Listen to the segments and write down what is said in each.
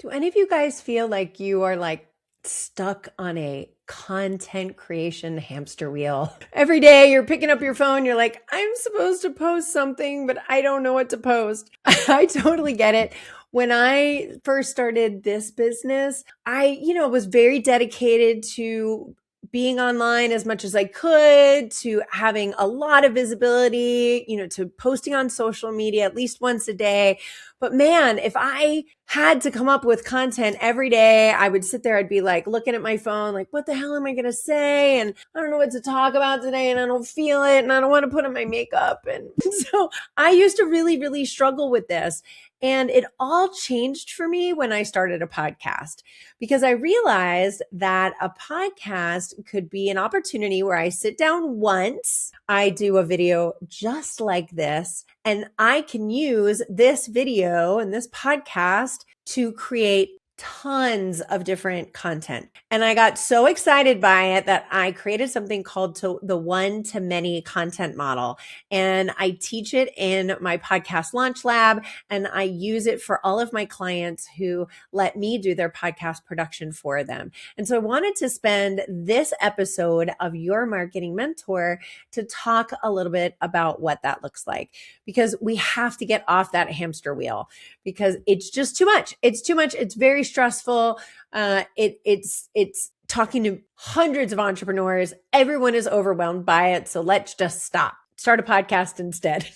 Do any of you guys feel like you are like stuck on a content creation hamster wheel? Every day you're picking up your phone, you're like, I'm supposed to post something, but I don't know what to post. I totally get it. When I first started this business, I, was very dedicated to being online as much as I could, to having a lot of visibility, to posting on social media at least once a day. But man, if I had to come up with content every day, I would sit there, I'd be like looking at my phone, like, what the hell am I going to say? And I don't know what to talk about today, and I don't feel it, and I don't want to put on my makeup. And so I used to really, really struggle with this. And it all changed for me when I started a podcast, because I realized that a podcast could be an opportunity where I sit down once, I do a video just like this, and I can use this video and this podcast to create tons of different content. And I got so excited by it that I created something called the one-to-many content model. And I teach it in my podcast launch lab, and I use it for all of my clients who let me do their podcast production for them. And so I wanted to spend this episode of Your Marketing Mentor to talk a little bit about what that looks like, because we have to get off that hamster wheel, because it's just too much. It's too much. It's very stressful. It's talking to hundreds of entrepreneurs. Everyone is overwhelmed by it. So let's just stop. Start a podcast instead.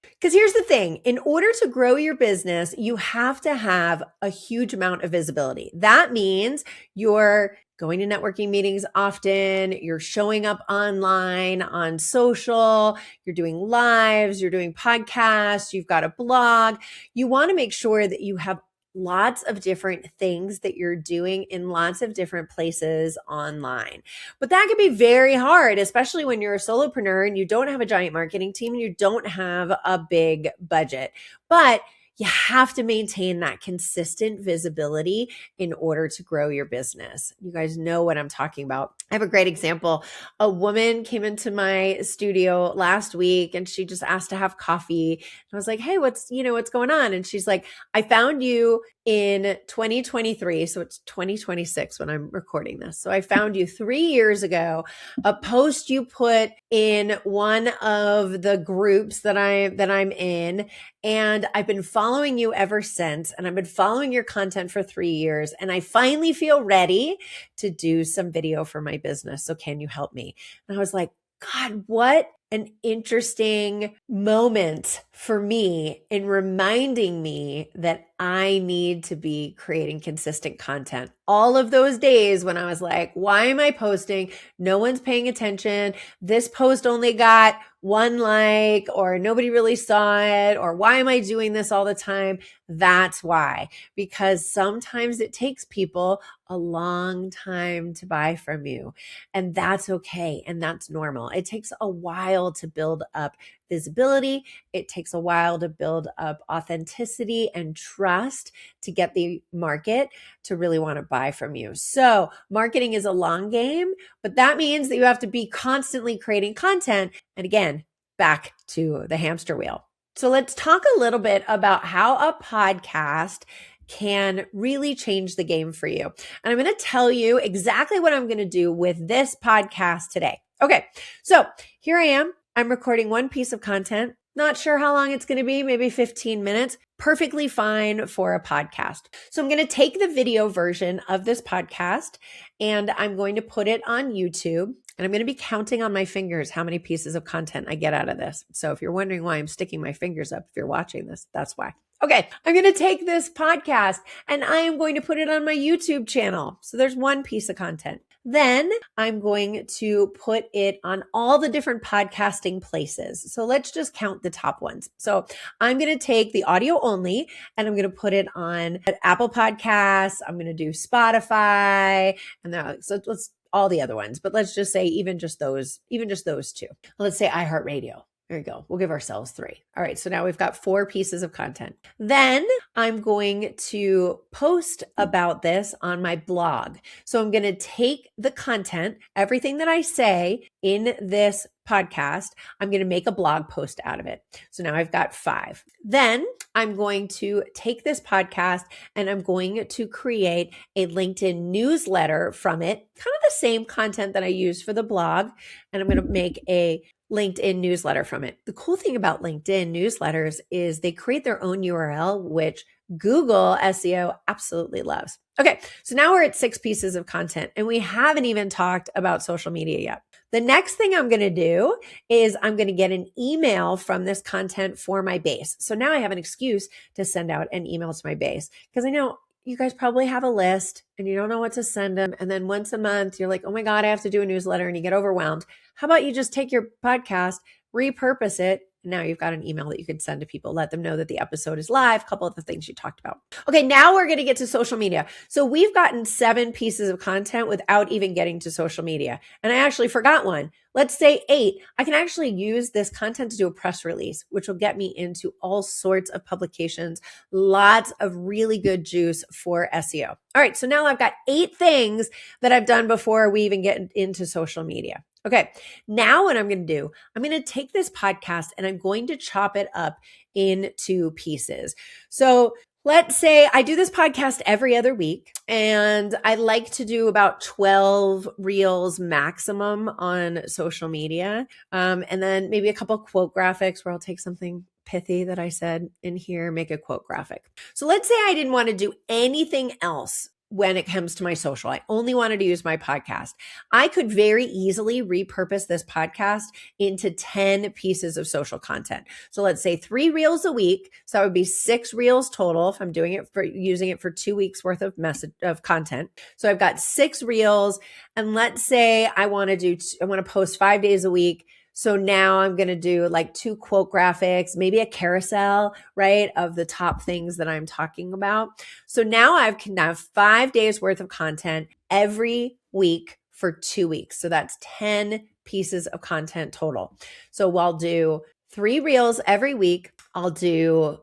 Because here's the thing, in order to grow your business, you have to have a huge amount of visibility. That means you're going to networking meetings often, you're showing up online, on social, you're doing lives, you're doing podcasts, you've got a blog. You want to make sure that you have lots of different things that you're doing in lots of different places online. But that can be very hard, especially when you're a solopreneur and you don't have a giant marketing team and you don't have a big budget. But you have to maintain that consistent visibility in order to grow your business. You guys know what I'm talking about. I have a great example. A woman came into my studio last week and she just asked to have coffee. And I was like, hey, what's going on? And she's like, I found you in 2023. So it's 2026 when I'm recording this. So I found you 3 years ago, a post you put in one of the groups that I'm in. And I've been following you ever since. And I've been following your content for 3 years. And I finally feel ready to do some video for my business. So can you help me? And I was like, God, what an interesting moment for me in reminding me that I need to be creating consistent content. All of those days when I was like, why am I posting? No one's paying attention. This post only got 1 like, or nobody really saw it, or why am I doing this all the time? That's why, because sometimes it takes people a long time to buy from you, and that's okay. And that's normal. It takes a while to build up visibility. It takes a while to build up authenticity and trust to get the market to really want to buy from you. So marketing is a long game, but that means that you have to be constantly creating content. And again, back to the hamster wheel. So let's talk a little bit about how a podcast can really change the game for you. And I'm going to tell you exactly what I'm going to do with this podcast today. Okay, so here I am. I'm recording one piece of content. Not sure how long it's going to be, maybe 15 minutes. Perfectly fine for a podcast. So I'm going to take the video version of this podcast and I'm going to put it on YouTube. And I'm going to be counting on my fingers how many pieces of content I get out of this. So if you're wondering why I'm sticking my fingers up, if you're watching this, that's why. Okay, I'm going to take this podcast and I am going to put it on my YouTube channel. So there's one piece of content. Then I'm going to put it on all the different podcasting places. So let's just count the top ones. So I'm going to take the audio only and I'm going to put it on Apple Podcasts. I'm going to do Spotify, and so let's all the other ones, but let's just say even just those two. Let's say iHeartRadio. There you go. We'll give ourselves 3. All right. So now we've got 4 pieces of content. Then I'm going to post about this on my blog. So I'm going to take the content, everything that I say in this podcast, I'm going to make a blog post out of it. So now I've got 5. Then I'm going to take this podcast and I'm going to create a LinkedIn newsletter from it, kind of the same content that I use for the blog. And I'm going to make a LinkedIn newsletter from it. The cool thing about LinkedIn newsletters is they create their own URL, which Google SEO absolutely loves. Okay, so now we're at 6 pieces of content and we haven't even talked about social media yet. The next thing I'm going to do is I'm going to get an email from this content for my base. So now I have an excuse to send out an email to my base because I know you guys probably have a list and you don't know what to send them. And then once a month, you're like, oh my God, I have to do a newsletter, and you get overwhelmed. How about you just take your podcast, repurpose it. Now you've got an email that you can send to people, let them know that the episode is live, a couple of the things you talked about. Okay, now we're going to get to social media. So we've gotten 7 pieces of content without even getting to social media. And I actually forgot one. Let's say 8. I can actually use this content to do a press release, which will get me into all sorts of publications, lots of really good juice for SEO. All right, so now I've got 8 things that I've done before we even get into social media. Okay, now what I'm going to do, I'm going to take this podcast and I'm going to chop it up into pieces. So let's say I do this podcast every other week and I like to do about 12 reels maximum on social media. And then maybe a couple quote graphics where I'll take something pithy that I said in here, make a quote graphic. So let's say I didn't want to do anything else when it comes to my social. I only wanted to use my podcast. I could very easily repurpose this podcast into 10 pieces of social content. So let's say 3 reels a week. So that would be 6 reels total if I'm doing it for using it for 2 weeks worth of content. So I've got 6 reels. And let's say I want to post 5 days a week. So now I'm going to do like 2 quote graphics, maybe a carousel, right, of the top things that I'm talking about. So now I can have 5 days worth of content every week for 2 weeks. So that's 10 pieces of content total. So I'll do 3 reels every week. And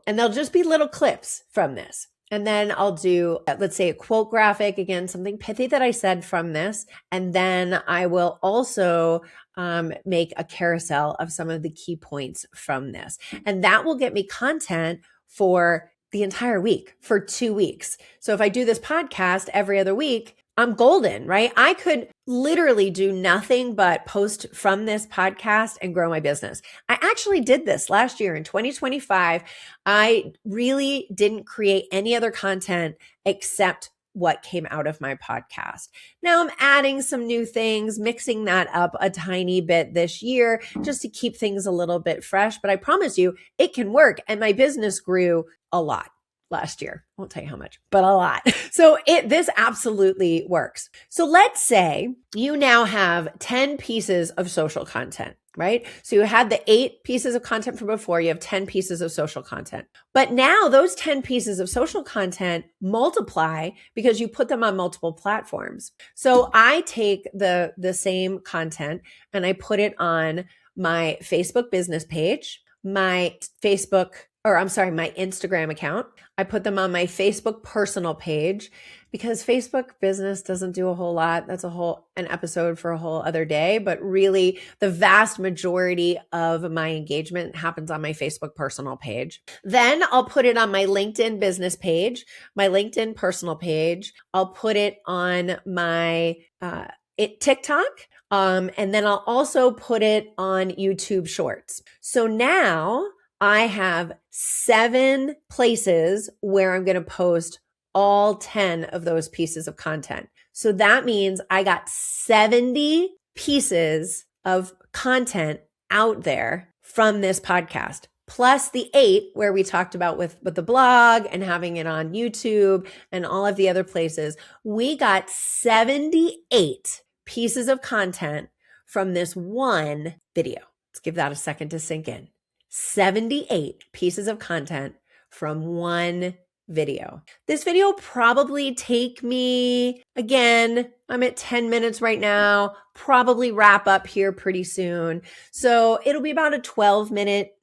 they'll just be little clips from this. And then I'll do, let's say, a quote graphic, again, something pithy that I said from this. And then I will also make a carousel of some of the key points from this. And that will get me content for the entire week, for 2 weeks. So if I do this podcast every other week, I'm golden, right? I could literally do nothing but post from this podcast and grow my business. I actually did this last year in 2025. I really didn't create any other content except what came out of my podcast. Now I'm adding some new things, mixing that up a tiny bit this year just to keep things a little bit fresh. But I promise you, it can work. And my business grew a lot last year. I won't tell you how much, but a lot. So this absolutely works. So let's say you now have 10 pieces of social content, right? So you had the 8 pieces of content from before, you have 10 pieces of social content. But now those 10 pieces of social content multiply because you put them on multiple platforms. So I take the same content and I put it on my Facebook business page, my Instagram account. I put them on my Facebook personal page because Facebook business doesn't do a whole lot. That's an episode for a whole other day, but really the vast majority of my engagement happens on my Facebook personal page. Then I'll put it on my LinkedIn business page, my LinkedIn personal page. I'll put it on my TikTok. And then I'll also put it on YouTube Shorts. So now I have 7 places where I'm going to post all 10 of those pieces of content. So that means I got 70 pieces of content out there from this podcast, plus the 8 where we talked about with the blog and having it on YouTube and all of the other places. We got 78 pieces of content from this one video. Let's give that a second to sink in. 78 pieces of content from one video. This video will probably take me, again, I'm at 10 minutes right now, probably wrap up here pretty soon. So it'll be about a 12-minute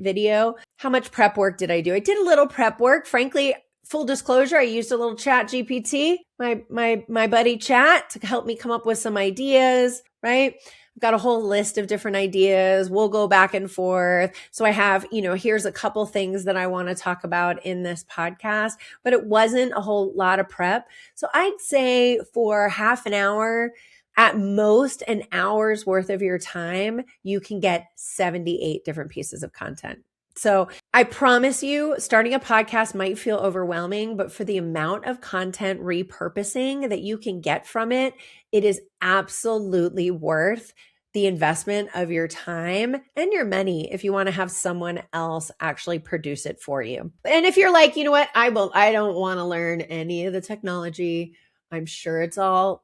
video. How much prep work did I do? I did a little prep work. Frankly, full disclosure, I used a little chat GPT, my buddy chat, to help me come up with some ideas, right? I've got a whole list of different ideas. We'll go back and forth. So I have, here's a couple things that I want to talk about in this podcast, but it wasn't a whole lot of prep. So I'd say for half an hour, at most an hour's worth of your time, you can get 78 different pieces of content. So I promise you, starting a podcast might feel overwhelming, but for the amount of content repurposing that you can get from it, it is absolutely worth the investment of your time and your money if you want to have someone else actually produce it for you. And if you're like, you know what, I don't want to learn any of the technology. I'm sure it's all,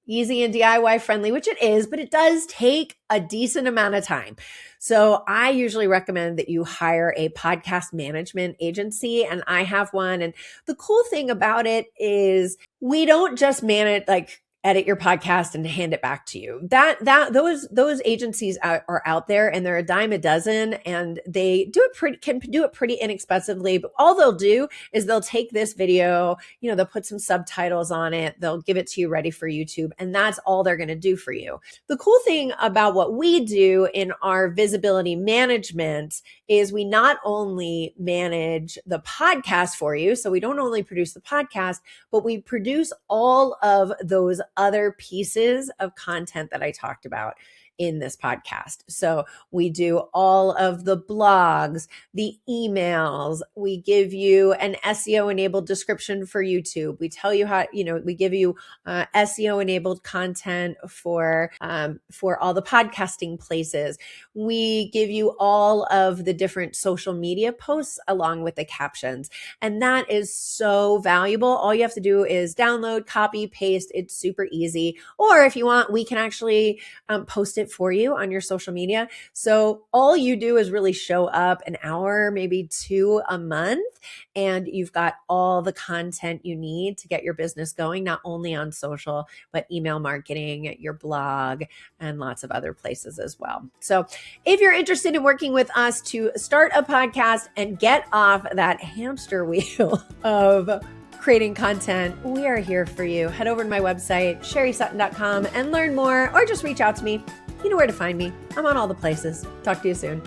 easy and DIY friendly, which it is, but it does take a decent amount of time. So I usually recommend that you hire a podcast management agency, and I have one. And the cool thing about it is we don't just manage, edit your podcast and hand it back to you. Those agencies are out there, and they're a dime a dozen, and they can do it pretty inexpensively. But all they'll do is they'll take this video, they'll put some subtitles on it, they'll give it to you ready for YouTube, and that's all they're going to do for you. The cool thing about what we do in our visibility management is we not only manage the podcast for you, so we don't only produce the podcast, but we produce all of those other pieces of content that I talked about in this podcast. So we do all of the blogs, the emails, we give you an SEO enabled description for YouTube. We tell you how, we give you SEO enabled content for all the podcasting places. We give you all of the different social media posts along with the captions. And that is so valuable. All you have to do is download, copy, paste. It's super easy. Or if you want, we can actually post it for you on your social media. So all you do is really show up an hour, maybe 2 a month, and you've got all the content you need to get your business going, not only on social, but email marketing, your blog, and lots of other places as well. So if you're interested in working with us to start a podcast and get off that hamster wheel of creating content, we are here for you. Head over to my website, sherrysutton.com, and learn more, or just reach out to me. You know where to find me. I'm on all the places. Talk to you soon.